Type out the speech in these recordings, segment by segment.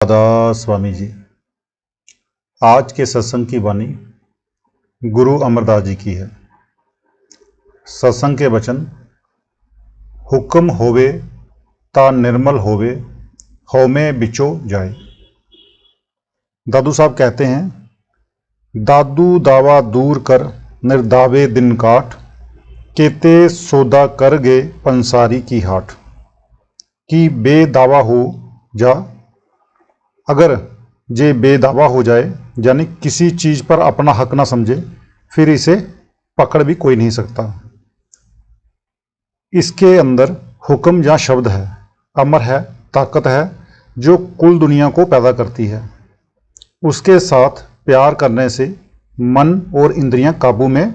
दादा स्वामी जी। आज के सत्संग की वाणी गुरु अमरदास जी की है। सत्संग के वचन, हुक्म होवे ता निर्मल होवे, हौ में बिचो जाए। दादू साहब कहते हैं, दादू दावा दूर कर निर्दावे दिन काट, केते सौदा कर गे पंसारी की हाट। कि बेदावा हो जा, अगर जे बेदावा हो जाए यानी किसी चीज़ पर अपना हक ना समझे, फिर इसे पकड़ भी कोई नहीं सकता। इसके अंदर हुक्म या शब्द है, अमर है, ताकत है, जो कुल दुनिया को पैदा करती है। उसके साथ प्यार करने से मन और इंद्रियां काबू में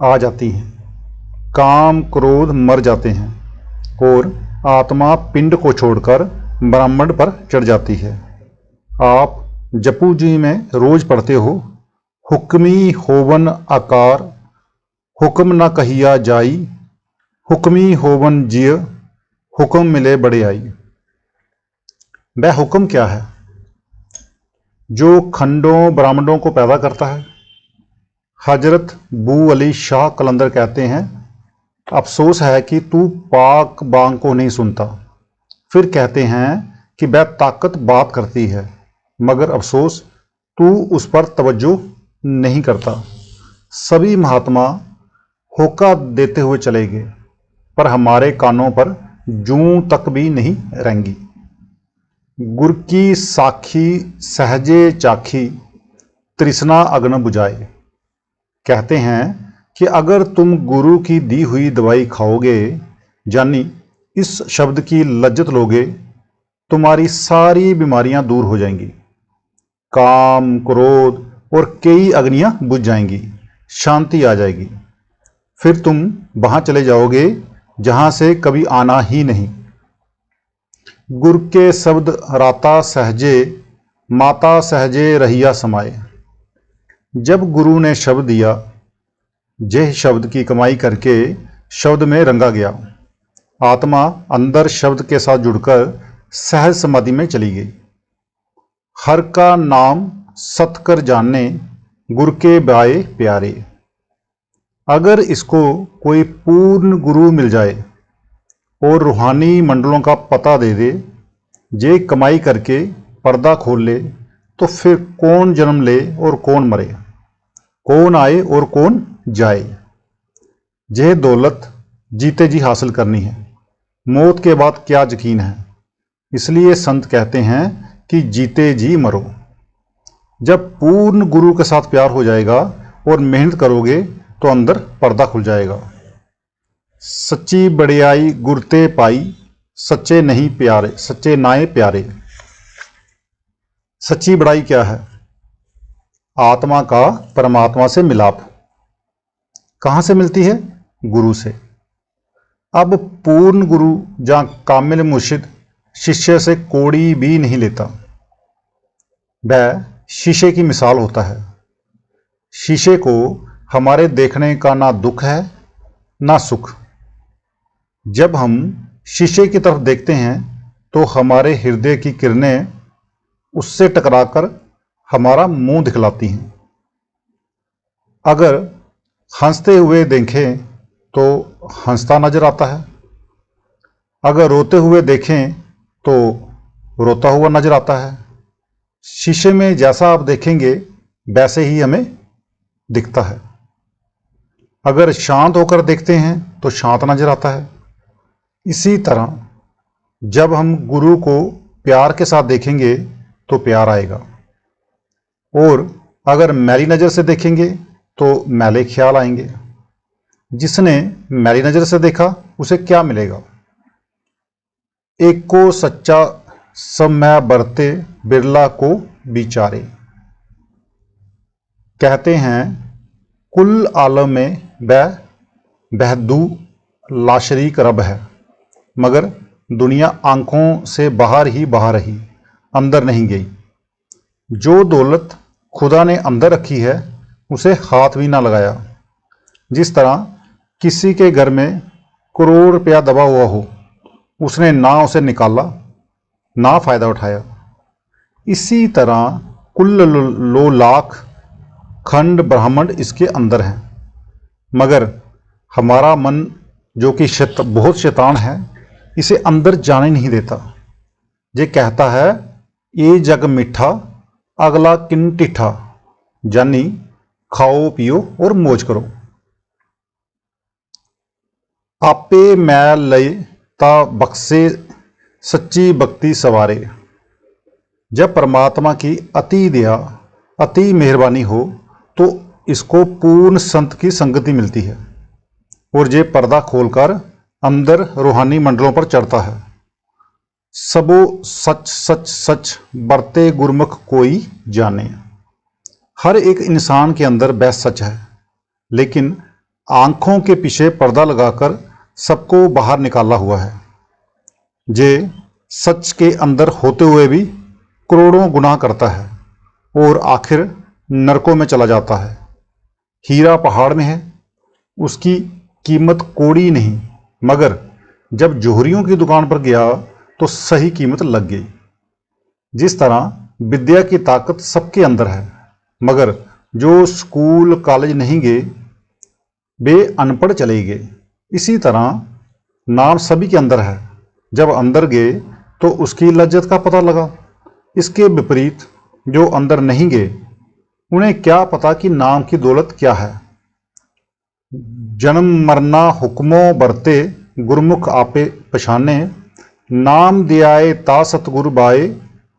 आ जाती हैं, काम क्रोध मर जाते हैं और आत्मा पिंड को छोड़कर ब्रह्मांड पर चढ़ जाती है। आप जपू जी में रोज पढ़ते हो, हुक्मी होवन आकार, हुक्म न कहिया जाई, हुक्मी होवन जिय, हुक्म मिले बड़े आई। वह हुक्म क्या है जो खंडों ब्राह्मणों को पैदा करता है? हजरत बू अली शाह कलंदर कहते हैं, अफसोस है कि तू पाक बांग को नहीं सुनता। फिर कहते हैं कि वह ताकत बात करती है, मगर अफसोस तू उस पर तवज्जो नहीं करता। सभी महात्मा होका देते हुए चले गए, पर हमारे कानों पर जूं तक भी नहीं रेंगी। गुर की साखी सहजे चाखी, तृष्णा अग्न बुझाए। कहते हैं कि अगर तुम गुरु की दी हुई दवाई खाओगे, यानी इस शब्द की लज्जत लोगे, तुम्हारी सारी बीमारियां दूर हो जाएंगी, काम क्रोध और कई अग्नियां बुझ जाएंगी, शांति आ जाएगी। फिर तुम वहां चले जाओगे जहां से कभी आना ही नहीं। गुर के शब्द राता सहजे, माता सहजे रहिया समाए। जब गुरु ने शब्द दिया, जे शब्द की कमाई करके शब्द में रंगा गया। आत्मा अंदर शब्द के साथ जुड़कर सहज समाधि में चली गई। हर का नाम सत कर जानने, गुर के बाए प्यारे। अगर इसको कोई पूर्ण गुरु मिल जाए और रूहानी मंडलों का पता दे दे, जे कमाई करके पर्दा खोल ले, तो फिर कौन जन्म ले और कौन मरे, कौन आए और कौन जाए। यह दौलत जीते जी हासिल करनी है, मौत के बाद क्या यकीन है। इसलिए संत कहते हैं कि जीते जी मरो। जब पूर्ण गुरु के साथ प्यार हो जाएगा और मेहनत करोगे तो अंदर पर्दा खुल जाएगा। सच्ची बड़ियाई गुरते पाई, सच्चे नहीं प्यारे, सच्चे नाए प्यारे। सच्ची बड़ाई क्या है? आत्मा का परमात्मा से मिलाप। कहाँ से मिलती है? गुरु से। अब पूर्ण गुरु या कामिल मुर्शिद शिष्य से कोड़ी भी नहीं लेता। वह शीशे की मिसाल होता है। शीशे को हमारे देखने का ना दुख है ना सुख। जब हम शीशे की तरफ देखते हैं तो हमारे हृदय की किरणें उससे टकराकर हमारा मुंह दिखलाती हैं। अगर हंसते हुए देखें तो हंसता नजर आता है, अगर रोते हुए देखें तो रोता हुआ नजर आता है। शीशे में जैसा आप देखेंगे वैसे ही हमें दिखता है। अगर शांत होकर देखते हैं तो शांत नजर आता है। इसी तरह जब हम गुरु को प्यार के साथ देखेंगे तो प्यार आएगा, और अगर मैली नज़र से देखेंगे तो मैले ख्याल आएंगे। जिसने मैली नज़र से देखा उसे क्या मिलेगा? एक को सच्चा सब मैं बरते, बिरला को बिचारे। कहते हैं कुल आलम में बहदू लाशरीक रब है, मगर दुनिया आंखों से बाहर ही बाहर रही, अंदर नहीं गई। जो दौलत खुदा ने अंदर रखी है उसे हाथ भी ना लगाया। जिस तरह किसी के घर में करोड़ रुपया दबा हुआ हो, उसने ना उसे निकाला ना फायदा उठाया। इसी तरह कुल लो लाख खंड ब्रह्मांड इसके अंदर हैं। मगर हमारा मन जो कि बहुत शैतान है, इसे अंदर जाने नहीं देता। ये कहता है ये जग मिठा अगला किन टिठा, यानी खाओ पियो और मौज करो। आपे मैल लय ता बख्शे सच्ची भक्ति सवारे। जब परमात्मा की अति दया अति मेहरबानी हो तो इसको पूर्ण संत की संगति मिलती है और ये पर्दा खोलकर अंदर रूहानी मंडलों पर चढ़ता है। सबो सच सच सच बरते गुरमुख कोई जाने। हर एक इंसान के अंदर वह सच है, लेकिन आंखों के पीछे पर्दा लगाकर सबको बाहर निकाला हुआ है। जे सच के अंदर होते हुए भी करोड़ों गुनाह करता है और आखिर नरकों में चला जाता है। हीरा पहाड़ में है, उसकी कीमत कौड़ी नहीं, मगर जब जोहरियों की दुकान पर गया तो सही कीमत लग गई। जिस तरह विद्या की ताकत सबके अंदर है, मगर जो स्कूल कॉलेज नहीं गए वे अनपढ़ चले गए। इसी तरह नाम सभी के अंदर है, जब अंदर गए तो उसकी लज्जत का पता लगा। इसके विपरीत जो अंदर नहीं गए उन्हें क्या पता कि नाम की दौलत क्या है। जन्म मरना हुक्मों बरते गुरमुख आपे पछाने। नाम दियाए ता सतगुरु बाए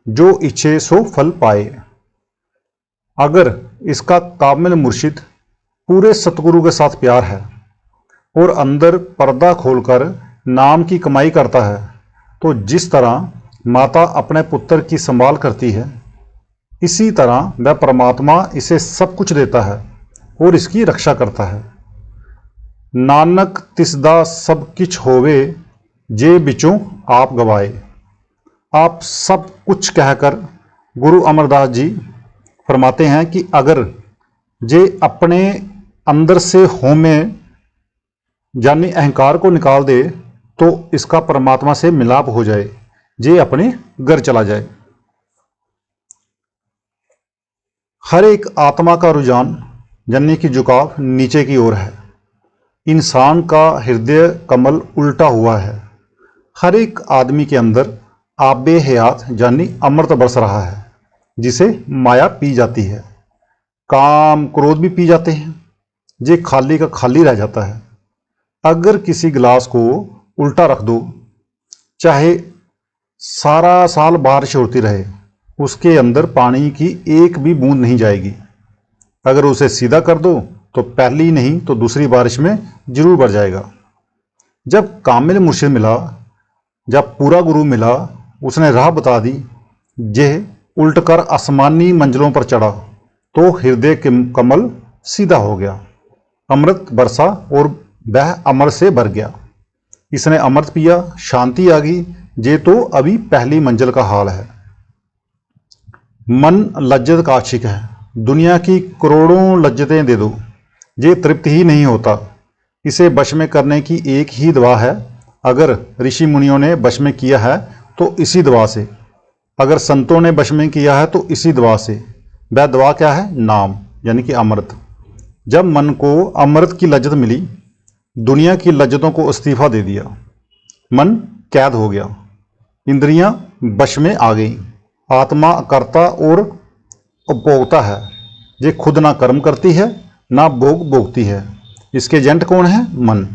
जो इच्छे सो फल पाए। अगर इसका कामिल मुर्शिद पूरे सतगुरु के साथ प्यार है और अंदर पर्दा खोलकर नाम की कमाई करता है, तो जिस तरह माता अपने पुत्र की संभाल करती है, इसी तरह वह परमात्मा इसे सब कुछ देता है और इसकी रक्षा करता है। नानक तिसदा सब किछ होवे जे बिचों आप गवाए। आप सब कुछ कहकर गुरु अमरदास जी फरमाते हैं कि अगर जे अपने अंदर से होमे यानी अहंकार को निकाल दे तो इसका परमात्मा से मिलाप हो जाए, जे अपने घर चला जाए। हर एक आत्मा का रुझान यानी कि झुकाव नीचे की ओर है। इंसान का हृदय कमल उल्टा हुआ है। हर एक आदमी के अंदर आबे हयात यानी अमृत बरस रहा है, जिसे माया पी जाती है। काम क्रोध भी पी जाते हैं, जे खाली का खाली रह जाता है। अगर किसी गिलास को उल्टा रख दो, चाहे सारा साल बारिश होती रहे, उसके अंदर पानी की एक भी बूंद नहीं जाएगी। अगर उसे सीधा कर दो तो पहली नहीं तो दूसरी बारिश में जरूर भर जाएगा। जब कामिल मुर्शिद मिला, जब पूरा गुरु मिला, उसने राह बता दी, यह उल्टकर आसमानी मंजिलों पर चढ़ा तो हृदय कमल सीधा हो गया। अमृत बरसा और वह अमर से भर गया। इसने अमृत पिया, शांति आ गई। ये तो अभी पहली मंजिल का हाल है। मन लज्जत का आशिक है। दुनिया की करोड़ों लज्जतें दे दो, ये तृप्त ही नहीं होता। इसे वश में करने की एक ही दवा है। अगर ऋषि मुनियों ने वश में किया है तो इसी दवा से, अगर संतों ने वश में किया है तो इसी दवा से। वह दवा क्या है? नाम यानी कि अमृत। जब मन को अमृत की लज्जत मिली, दुनिया की लज्जतों को इस्तीफा दे दिया। मन कैद हो गया, इंद्रियां वश में आ गई। आत्मा कर्ता और उपभोक्ता है। ये खुद ना कर्म करती है ना भोग भोगती है। इसके एजेंट कौन है? मन।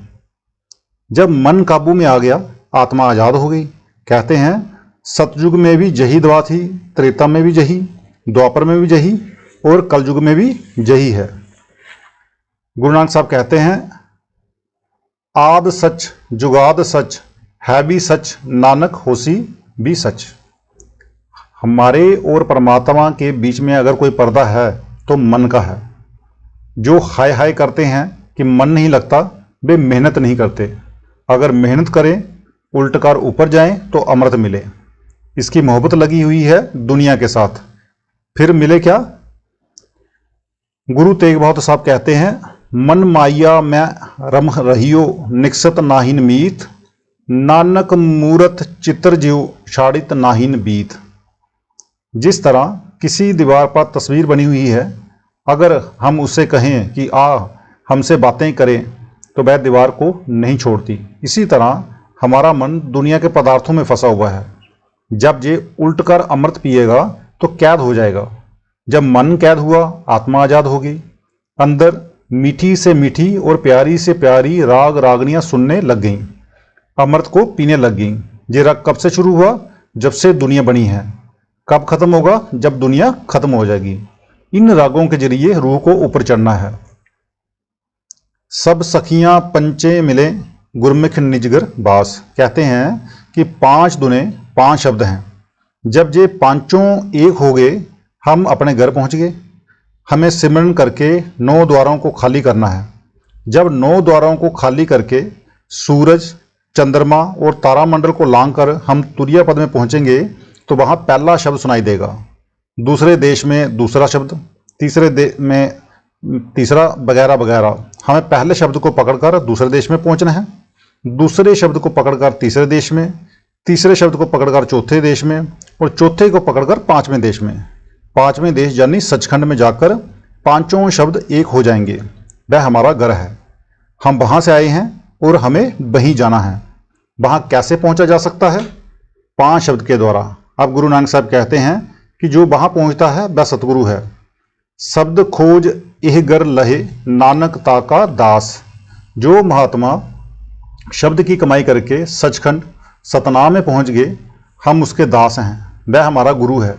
जब मन काबू में आ गया, आत्मा आजाद हो गई। कहते हैं सतयुग में भी यही दवा थी, त्रेता में भी यही, द्वापर में भी यही और कलयुग में भी यही है। गुरु नानक साहब कहते हैं आद सच जुगाद सच है भी सच, नानक होसी भी सच। हमारे और परमात्मा के बीच में अगर कोई पर्दा है तो मन का है। जो हाय हाय करते हैं कि मन नहीं लगता, वे मेहनत नहीं करते। अगर मेहनत करें, उल्टकर ऊपर जाएं तो अमृत मिले। इसकी मोहब्बत लगी हुई है दुनिया के साथ, फिर मिले क्या? गुरु तेग बहादुर साहब कहते हैं मन माया में रम रहियो निकसत नाहिन मीत, नानक मूरत चित्र जियो शाड़ित नाहिन बीत। जिस तरह किसी दीवार पर तस्वीर बनी हुई है, अगर हम उससे कहें कि आ हमसे बातें करें तो वह दीवार को नहीं छोड़ती। इसी तरह हमारा मन दुनिया के पदार्थों में फंसा हुआ है। जब ये उल्टकर अमृत पिएगा तो कैद हो जाएगा। जब मन कैद हुआ, आत्मा आजाद होगी। अंदर मीठी से मीठी और प्यारी से प्यारी राग रागनियां सुनने लग गईं, अमृत को पीने लग गईं। ये राग कब से शुरू हुआ? जब से दुनिया बनी है। कब खत्म होगा? जब दुनिया खत्म हो जाएगी। इन रागों के जरिए रूह को ऊपर चढ़ना है। सब सखियां पंचे मिले गुरमुख निजगर बास। कहते हैं कि 5 दुने 5 शब्द हैं। जब ये पांचों एक हो गए, हम अपने घर पहुंच गए। हमें सिमरन करके 9 द्वारों को खाली करना है। जब 9 द्वारों को खाली करके सूरज, चंद्रमा और तारामंडल को लांघकर हम तुरिया पद में पहुंचेंगे तो वहां पहला शब्द सुनाई देगा। दूसरे देश में दूसरा शब्द, तीसरे देश में तीसरा, वगैरह वगैरह। हमें पहले शब्द को पकड़कर दूसरे देश में पहुंचना है, दूसरे शब्द को पकड़कर तीसरे देश में, तीसरे शब्द को पकड़कर चौथे देश में और चौथे को पकड़कर 5वें देश में। 5वें देश यानी सचखंड में जाकर पांचों शब्द एक हो जाएंगे। वह हमारा घर है। हम वहां से आए हैं और हमें वहीं जाना है। वहां कैसे पहुंचा जा सकता है? 5 शब्द के द्वारा। अब गुरु नानक साहब कहते हैं कि जो वहां पहुंचता है वह सतगुरु है। शब्द खोज एह घर लहे नानक ताका दास। जो महात्मा शब्द की कमाई करके सचखंड सतनाम में पहुंच गए, हम उसके दास हैं। वह हमारा गुरु है।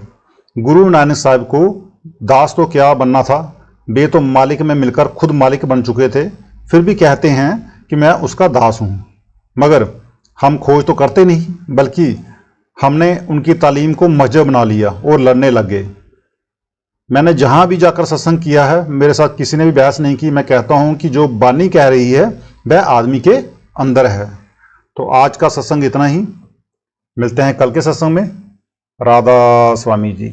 गुरु नानक साहब को दास तो क्या बनना था, वे तो मालिक में मिलकर खुद मालिक बन चुके थे, फिर भी कहते हैं कि मैं उसका दास हूं। मगर हम खोज तो करते नहीं, बल्कि हमने उनकी तालीम को मजहब बना लिया और लड़ने लग गए। मैंने जहां भी जाकर सत्संग किया है, मेरे साथ किसी ने भी बहस नहीं की। मैं कहता हूं कि जो बानी कह रही है वह आदमी के अंदर है। तो आज का सत्संग इतना ही। मिलते हैं कल के सत्संग में। राधा स्वामी जी।